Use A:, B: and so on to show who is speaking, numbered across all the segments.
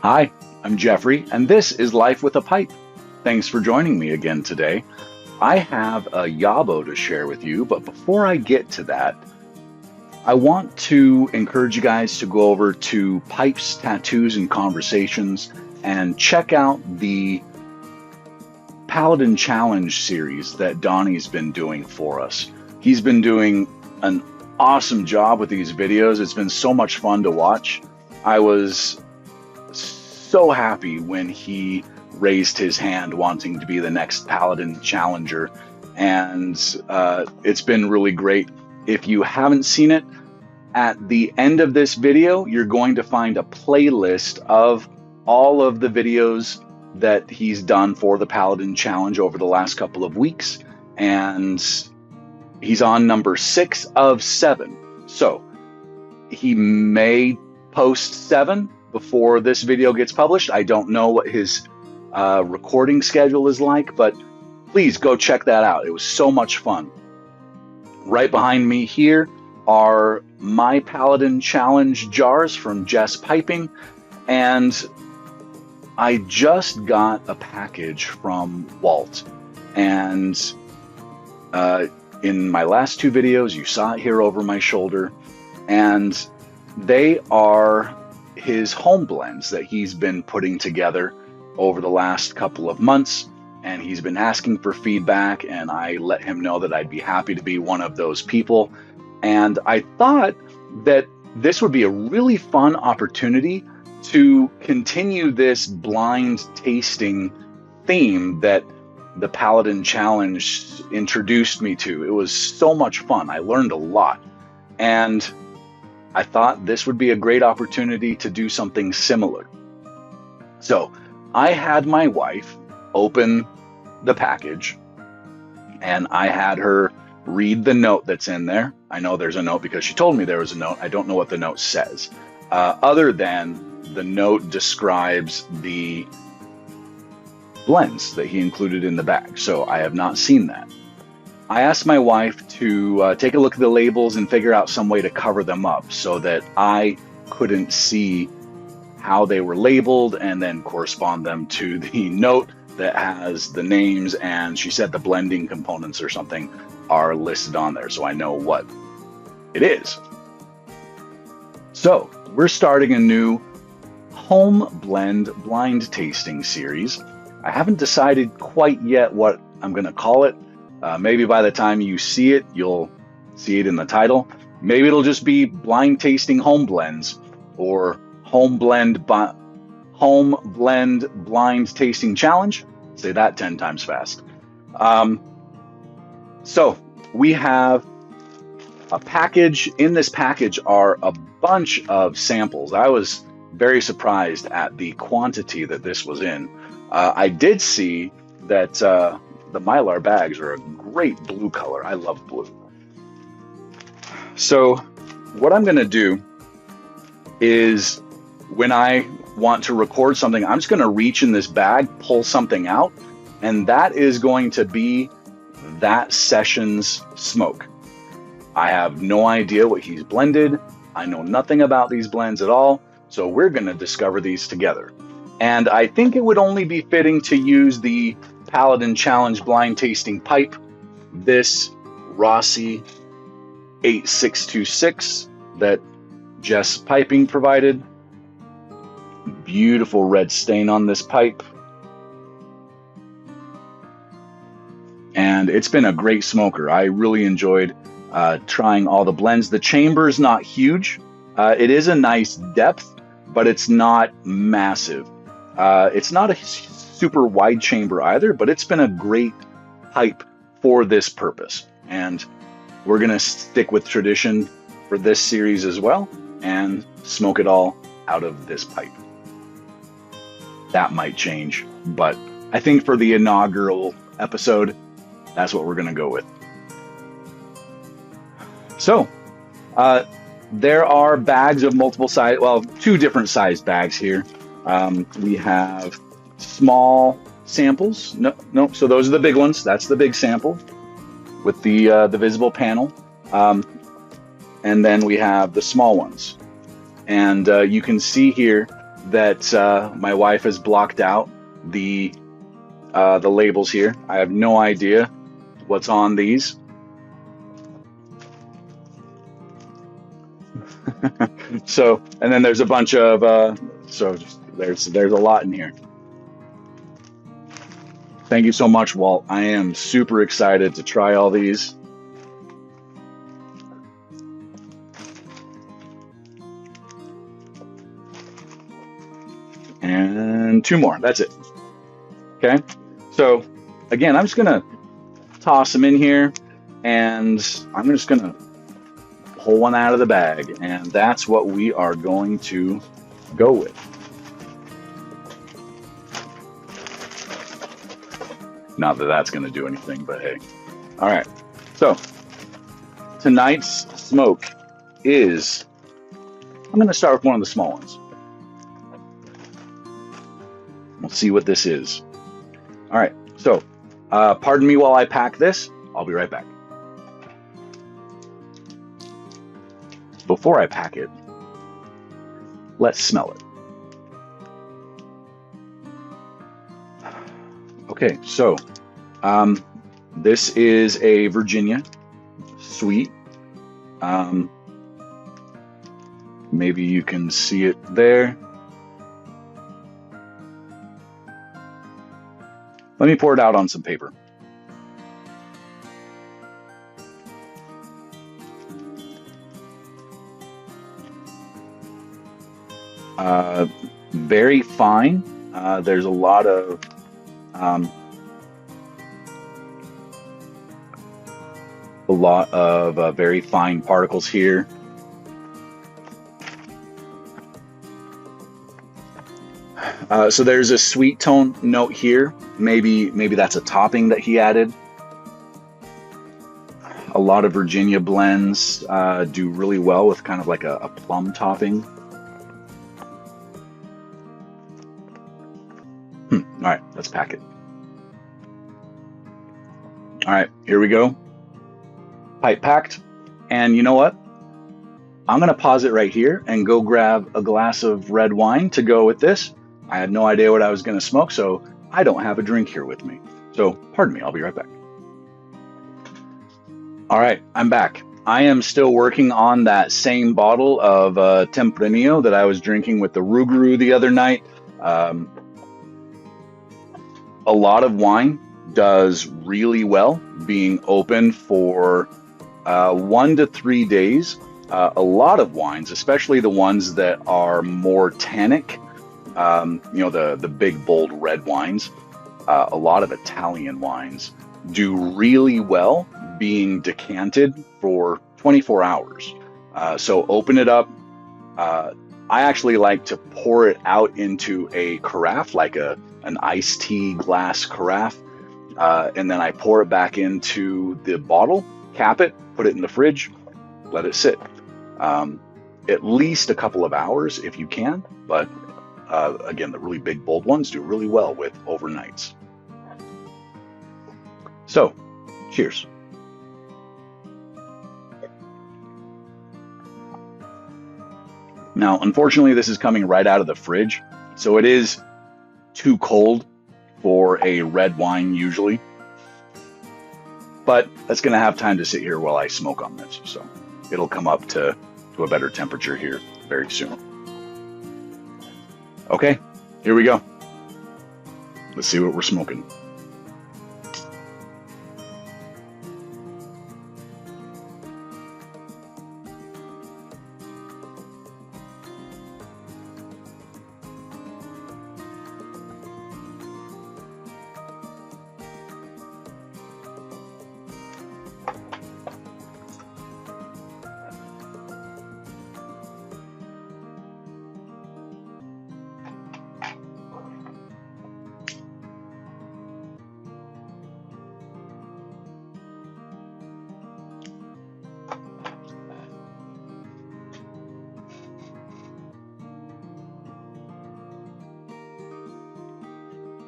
A: Hi, I'm Jeffrey, and this is Life with a Pipe. Thanks for joining me again today. I have a yabo to share with you, but before I get to that, I want to encourage you guys to go over to Pipes, Tattoos, and Conversations and check out the Paladin Challenge series that Donnie's been doing for us. He's been doing an awesome job with these videos. It's been so much fun to watch. I was so happy when he raised his hand wanting to be the next Paladin Challenger, and it's been really great. If you haven't seen it, at the end of this video, you're going to find a playlist of all of the videos that he's done for the Paladin Challenge over the last couple of weeks, and he's on number 6 of 7. So he may post 7 before this video gets published. I don't know what his recording schedule is like, but please go check that out. It was so much fun. Right behind me here are my Paladin Challenge jars from Jess Piping, and I just got a package from Walt, and in my last 2 videos you saw it here over my shoulder, and they are his home blends that he's been putting together over the last couple of months, and he's been asking for feedback, and I let him know that I'd be happy to be one of those people. And I thought that this would be a really fun opportunity to continue this blind tasting theme that the Paladin Challenge introduced me to. It was so much fun. I learned a lot, and I thought this would be a great opportunity to do something similar. So I had my wife open the package, and I had her read the note that's in there. I know there's a note because she told me there was a note. I don't know what the note says, other than the note describes the blends that he included in the bag. So I have not seen that. I asked my wife to take a look at the labels and figure out some way to cover them up so that I couldn't see how they were labeled, and then correspond them to the note that has the names, and she said the blending components or something are listed on there so I know what it is. So we're starting a new home blend blind tasting series. I haven't decided quite yet what I'm going to call it. Maybe by the time you see it, you'll see it in the title. Maybe it'll just be Blind Tasting Home Blends, or Home Blend Blind Tasting Challenge. Say that 10 times fast. So we have a package. In this package are a bunch of samples. I was very surprised at the quantity that this was in. I did see that the Mylar bags are a great blue color. I love blue. So what I'm going to do is, when I want to record something, I'm just going to reach in this bag, pull something out, and that is going to be that session's smoke. I have no idea what he's blended. I know nothing about these blends at all, so we're going to discover these together. And I think it would only be fitting to use the Paladin Challenge blind tasting pipe, this Rossi 8626 that Jess Piping provided. Beautiful red stain on this pipe, and it's been a great smoker. I really enjoyed trying all the blends. The chamber is not huge. It is a nice depth, but it's not massive. It's not a super wide chamber either, but it's been a great pipe for this purpose. And we're going to stick with tradition for this series as well and smoke it all out of this pipe. That might change, but I think for the inaugural episode, that's what we're going to go with. So, there are bags of multiple size, well, 2 different size bags here. We have small samples. No, so those are the big ones. That's the big sample with the visible panel. And then we have the small ones. And you can see here that my wife has blocked out the labels here. I have no idea what's on these. So, and then there's a bunch of there's a lot in here. Thank you so much, Walt. I am super excited to try all these. And two more. That's it. Okay. So again, I'm just gonna toss them in here, and I'm just gonna pull one out of the bag, and that's what we are going to go with. Not that that's going to do anything, but hey. All right. So tonight's smoke is, I'm going to start with one of the small ones. We'll see what this is. All right. So pardon me while I pack this. I'll be right back. Before I pack it, let's smell it. Okay, so this is a Virginia sweet. Maybe you can see it there. Let me pour it out on some paper. Very fine. There's a lot of very fine particles here. So there's a sweet tone note here. Maybe that's a topping that he added. A lot of Virginia blends do really well with kind of like a plum topping. All right, let's pack it. All right, here we go. Pipe packed. And you know what? I'm going to pause it right here and go grab a glass of red wine to go with this. I had no idea what I was going to smoke, so I don't have a drink here with me. So pardon me, I'll be right back. All right, I'm back. I am still working on that same bottle of Tempranillo that I was drinking with the Rougarou the other night. A lot of wine does really well being open for 1 to 3 days. A lot of wines, especially the ones that are more tannic, the big bold red wines, a lot of Italian wines do really well being decanted for 24 hours. So open it up. I actually like to pour it out into a carafe, like an iced tea glass carafe, and then I pour it back into the bottle, cap it, put it in the fridge, let it sit. At least a couple of hours if you can, but again, the really big bold ones do really well with overnights. So, cheers. Now, unfortunately, this is coming right out of the fridge, so it is too cold for a red wine usually, but that's going to have time to sit here while I smoke on this, so it'll come up to a better temperature here very soon. Okay, here we go. Let's see what we're smoking.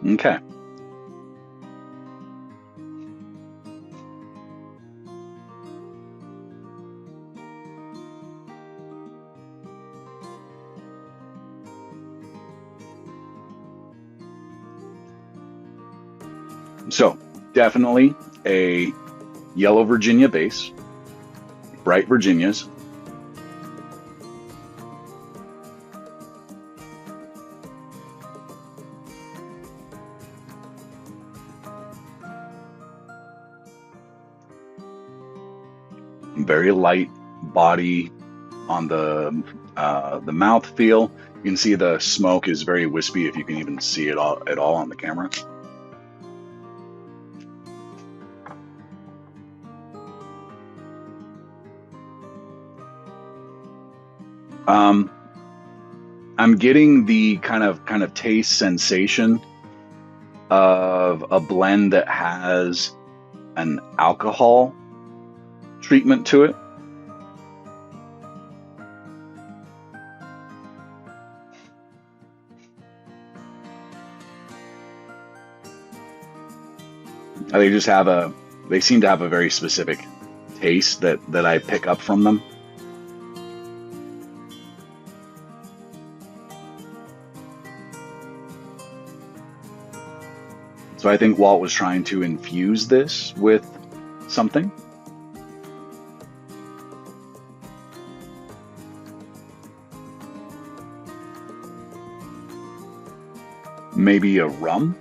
A: Okay. So definitely a yellow Virginia base, bright Virginias. Very light body on the mouth feel. You can see the smoke is very wispy, if you can even see it all at all on the camera. I'm getting the kind of taste sensation of a blend that has an alcohol treatment to it. They seem to have a very specific taste that I pick up from them. So I think Walt was trying to infuse this with something. Maybe a rum.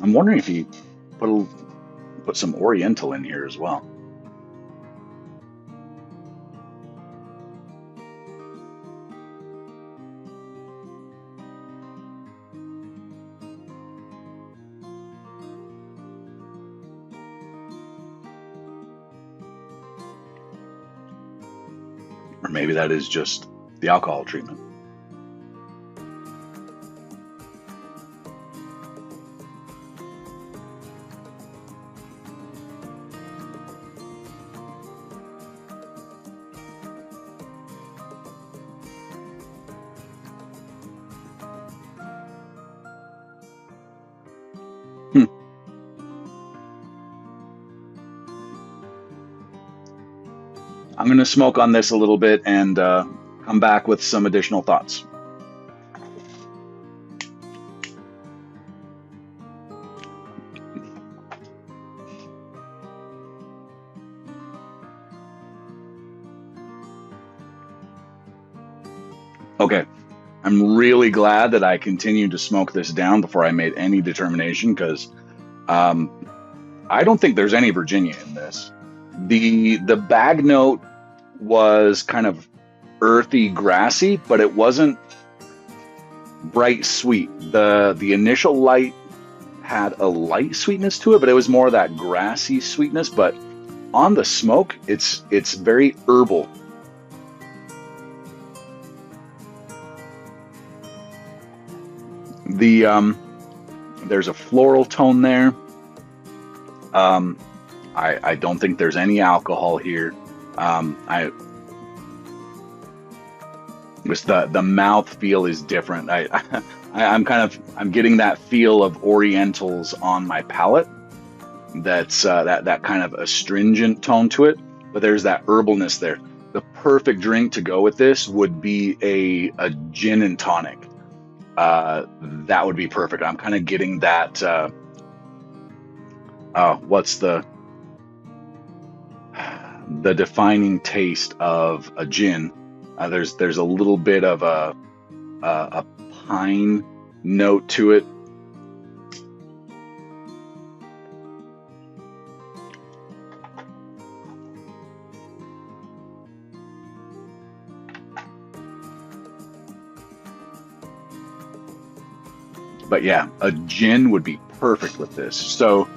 A: I'm wondering if he put some Oriental in here as well. Or maybe that is just the alcohol treatment. Hmm. I'm going to smoke on this a little bit and come back with some additional thoughts. Okay, I'm really glad that I continued to smoke this down before I made any determination, because I don't think there's any Virginia in this. The bag note was kind of earthy, grassy, but it wasn't bright sweet. The initial light had a light sweetness to it, but it was more that grassy sweetness. But on the smoke, it's very herbal. There's a floral tone there. I don't think there's any alcohol here. Just the mouth feel is different. I'm getting that feel of Orientals on my palate. That's that kind of astringent tone to it, but there's that herbalness there. The perfect drink to go with this would be a gin and tonic. That would be perfect. I'm kind of getting that. What's the defining taste of a gin? There's a little bit of a pine note to it. But yeah, a gin would be perfect with this. So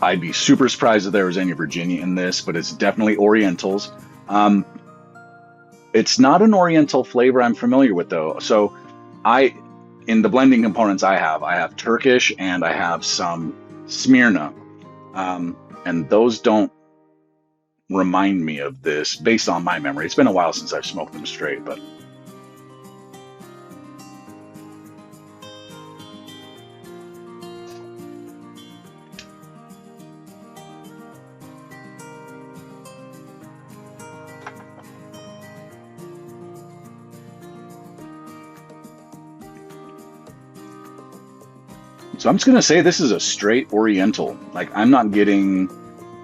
A: I'd be super surprised if there was any Virginia in this, but it's definitely Orientals. It's not an Oriental flavor I'm familiar with, though. So in the blending components I have Turkish and I have some Smyrna. And those don't remind me of this based on my memory. It's been a while since I've smoked them straight, but So I'm just going to say this is a straight Oriental. Like, I'm not getting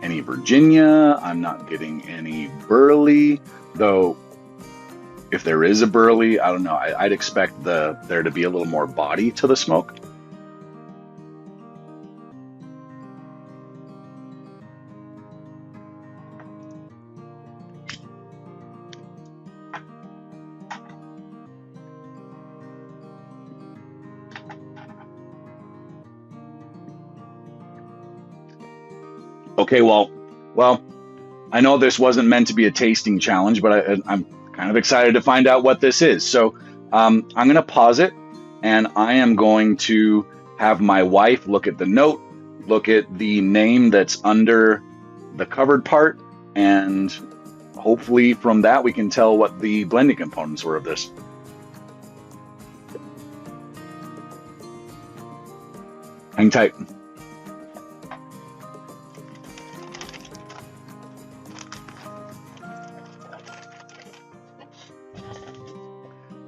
A: any Virginia. I'm not getting any Burley, though if there is a Burley, I don't know. I'd expect there to be a little more body to the smoke. Okay, well, I know this wasn't meant to be a tasting challenge, but I'm kind of excited to find out what this is. So I'm going to pause it, and I am going to have my wife look at the note, look at the name that's under the covered part, and hopefully from that we can tell what the blending components were of this. Hang tight.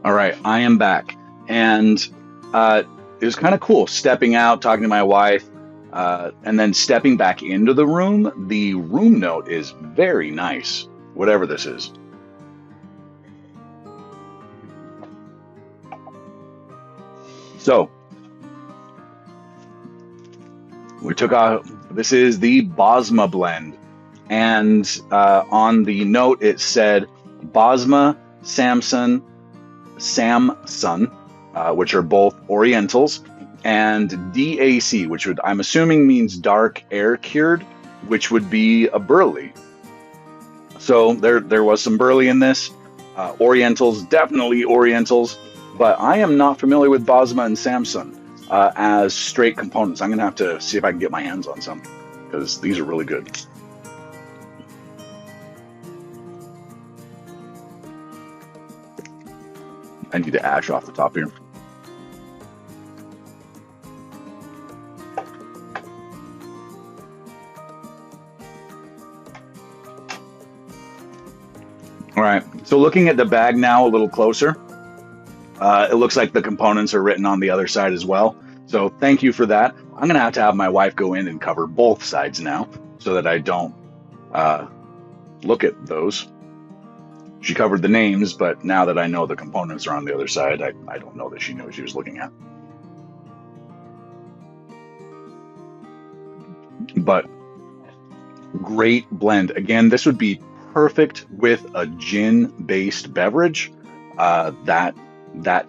A: All right, I am back, and it was kind of cool stepping out, talking to my wife, and then stepping back into the room. The room note is very nice, whatever this is. So we took out, this is the Bosma blend, and on the note it said Bosma, Samson, which are both Orientals, and DAC, which I'm assuming means dark air cured, which would be a Burley. So there was some Burley in this. Orientals, definitely Orientals, but I am not familiar with Bosma and Samson as straight components. I'm gonna have to see if I can get my hands on some, because these are really good. I need to ash off the top here. All right, so looking at the bag now a little closer, it looks like the components are written on the other side as well. So thank you for that. I'm gonna have to have my wife go in and cover both sides now so that I don't look at those. She covered the names, but now that I know the components are on the other side, I don't know that she knew what she was looking at. But great blend. Again, this would be perfect with a gin-based beverage. That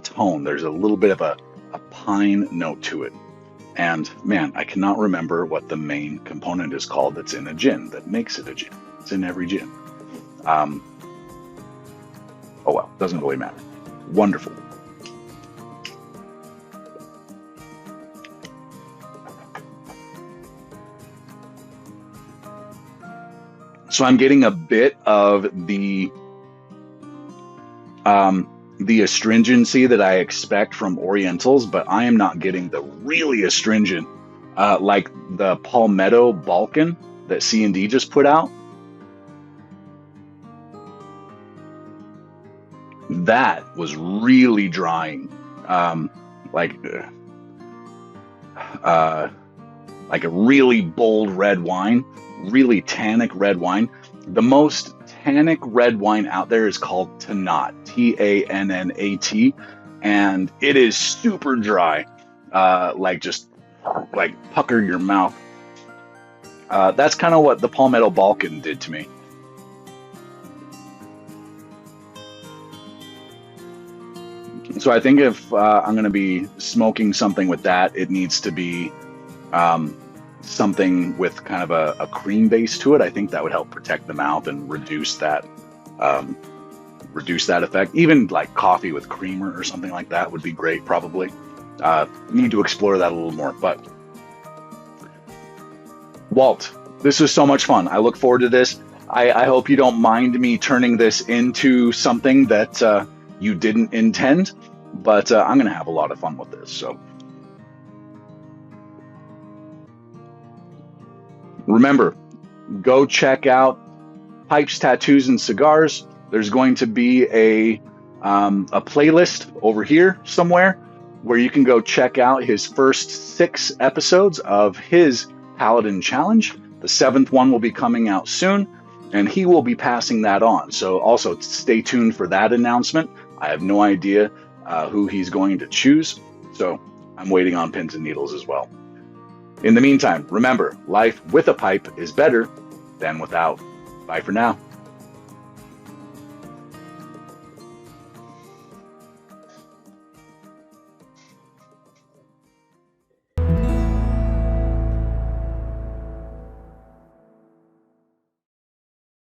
A: tone, there's a little bit of a pine note to it. And man, I cannot remember what the main component is called that's in a gin that makes it a gin. It's in every gin. Oh well, doesn't really matter. Wonderful. So I'm getting a bit of the astringency that I expect from Orientals, but I am not getting the really astringent, like the Palmetto Balkan that C&D just put out. That was really drying, like a really bold red wine, really tannic red wine. The most tannic red wine out there is called Tannat, Tannat, and it is super dry, just pucker your mouth. That's kind of what the Palmetto Balkan did to me. So I think if I'm going to be smoking something with that, it needs to be something with kind of a cream base to it. I think that would help protect the mouth and reduce that effect. Even like coffee with creamer or something like that would be great, probably. Need to explore that a little more. But Walt, this was so much fun. I look forward to this. I hope you don't mind me turning this into something that you didn't intend, but I'm going to have a lot of fun with this. So remember, go check out Pipes, Tattoos, and Cigars. There's going to be a playlist over here somewhere. where you can go check out his first 6 episodes of his Paladin Challenge. The 7th one will be coming out soon, and he will be passing that on. So also stay tuned for that announcement. I have no idea who he's going to choose, so I'm waiting on pins and needles as well. In the meantime, remember, life with a pipe is better than without. Bye for now.